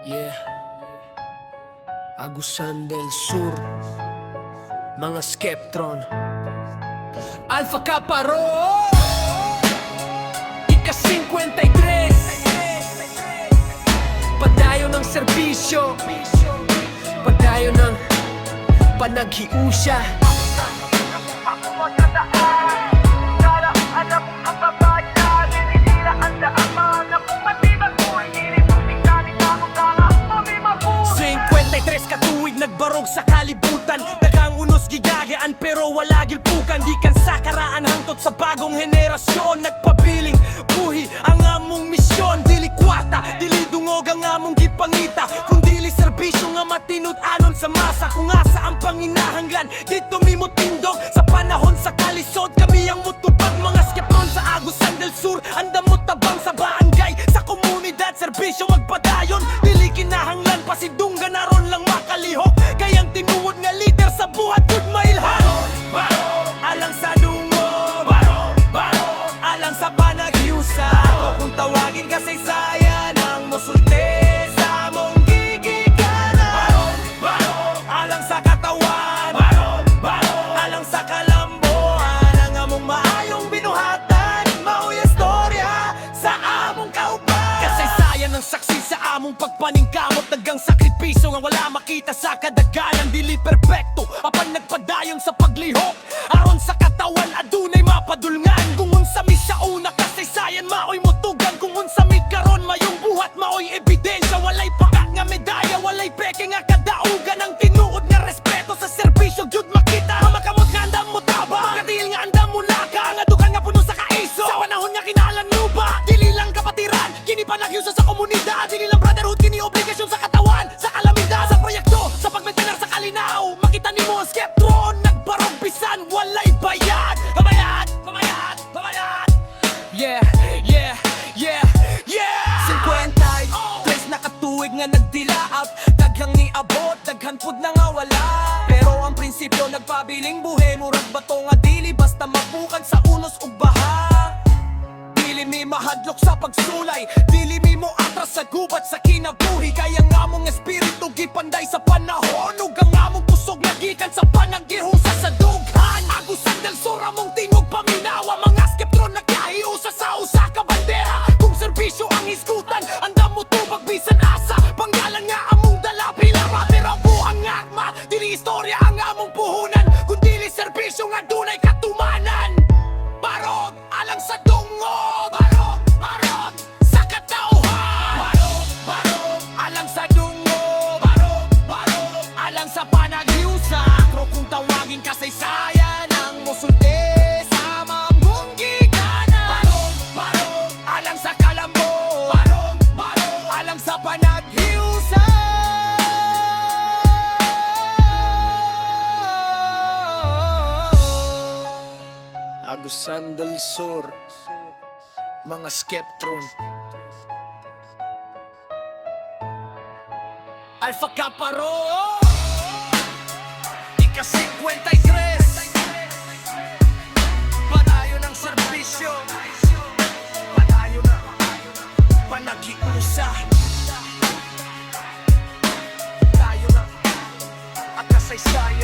Yeah, Agusan del Sur, mga Skeptron, Alpha Kappa Rho, ika-53, padayo ng serbisyo, padayo ng panaghiusya. Nagbarog sa kalibutan, dagang unos gigagaan pero wala gilpukan. Di kan sa karaan hangtod sa bagong henerasyon. Nagpabiling buhi ang among misyon. Dili kwata, dili dungog ang among gipangita, kung dili serbisyo nga matinut-anon sa masa. Kung asa ang panginahanglan, dito mi motindog. Sa panahon sa kalisod, kami ang mutupag. Mga Skeptron sa Agusan del Sur, andam mo tabang sa barangay, sa komunidad, serbisyo magpadayon. Dili kinahanglan pasidunggan naron lang makalihok. Kayang tinuod nga leader sa buhat good mailhan. Alang sa dungo, alang sa panaghiusa, o kung tawagin kasaysayan ang musulti sa among gigikanan. Alang sa katawan, alang sa kalamboan, ang among maayong binuhatan, mao'y istorya sa among kauban. Kasaysayan ang saksi sa among pagpaningkamot, dagang sakripisyo nga wala makita sa kadaganan. Dili perpekto apan nagpadayon sa paglihok, aron sa katawan adunay mapadulngan. Kung unsa mi sa una kasaysayan, maoy motugan. Kung unsa mi karon mayong buhat, maoy ebidensya. Walay pakat nga medalya, walay peke nga kadaugan. Ang tinuod nga respeto sa serbisyo gyud makita. Makamot nga andam mo taba, makadil nga andam mo laka, nga dukan nga puno sa kaiso. Sa panahon nga kinahanglan luba, dili lang kapatiran, kini panaghiusa sa komunidad. Dili lang brotherhood, kini obligasyon sa katawan, sa kalamidad, sa proyekto, sa pagmaintenar sa kalinaw. Makita nimo Skeptron, nagbarog bisan walay bayad. Babayad, babayad, babayad. Yeah, yeah, yeah, yeah. 53 na katuig nga nagdilaap, daghang niabot, daghan pud na nga wala. Pero ang prinsipyo nagpabiling buhi, murag bato nga dili basta mabukag sa unos ug baha. Dili mi mahadlok sa pagsulay, dili mi mo atras sa gubat sa kinabuhi. Kaya nga mong espiritu gipanday sa panahon, ug ang among kusog nagikan sa panaghihusa sa dughan. Agusan del Sur among tingog paminawa, mga Skeptron nagkahiusa sa usa ka bandera. Kung serbisyo ang iskutan, andam mo tubag bisan asa, panggalan nga among dala pila rapper ang buhang ngagma. Dili istorya ang among puhunan, kung dili serbisyo nga dunay katumanan. Barog alang sa dungo, barog sa katauhan. Barog alang sa dungo, barog alang sa panaghiusa. Pero kung tawagin kasaysayan ang musulti sa among gigana. Barog alang sa kalambo, barog alang sa panaghiusa. Agusan del Sur, mga Skeptron, Alpha Kappa Rho, ika-53, padayo ng serbisyo, padayo na panaghiusa, tayo na at kasaysayan.